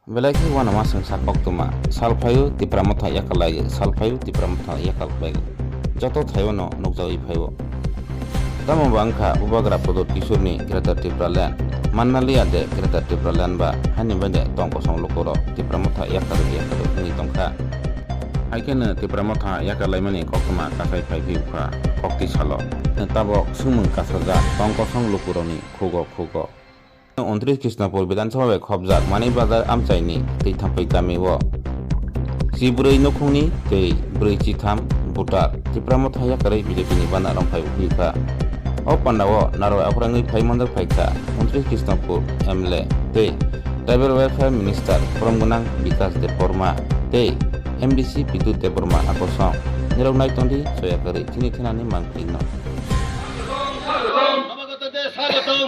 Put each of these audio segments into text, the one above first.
Belaki wana masang sakok tuma salphayu tipramotha yakalagi salphayu tipramotha yakal baigi joto thayo no nukjawi phayo tamo bangkha ubagra podor kisurni greater tipralan mannalia de greater tipralan ba hani bade tongko song lokoro tipramotha yakal ni tongkha haikena tipramotha yakalai mani koktuma kasai phaifi ukha kokti salo tabo sumung kasraja tongko song lokoroni khogo 29 Krisnapur Bidansabha khobjak Mani Bazar Amchaini tei thampai gamio Sibrui Nukhungni tei Brui Chitham Butar Tipramotha yakarei BJP ni bana rongphai ukhika o pandao Narwa Afrangi Phaimandar Phaika 29 Krisnapur MLA tei Tribal Welfare Minister Promgunang Vikas Deborma tei MDC Pitu Deborma akosong nirok naitongdi soyakarei chini thinani mangpino স্বাগতম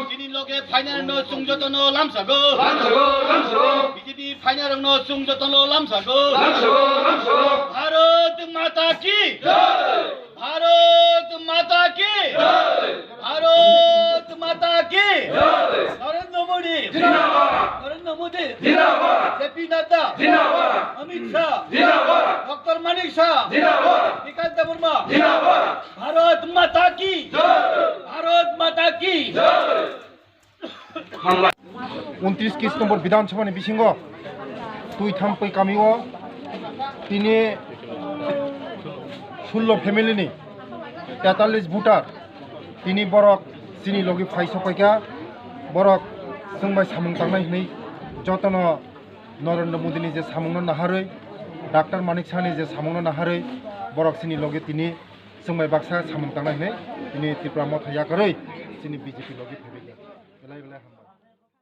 যিনি লোকে ফাইনাল নো চুংজতন লামসাগো BJP ফাইনাল নো চুংজতন লামসাগো ভারত মাতা কি ভারত মাতা কি ভারত মাতা কি নরেন্দ্র মোদি নরেন্দ্র মোদি জেপি নাড্ডা অমিত শাহ ডক্টর মানিক শাহ বিকাশ দেববর্মা ভারত মাতা কি ভারত মাতা কি 29 Krisnapur Bidansabha ni bisingo tui thampai kamio tini 16 family ni 43 voter tini borok sini logi phaisa paika borok sungbai samung tangnai nei jotono Narendra Modi ni je samungno naharoi Dr. Manik Shah ni je samungno naharoi borok sini logi tini sungbai baksa samung tangnai nei tini Tipramotha yakaroi sini BJP logi phebega belai belai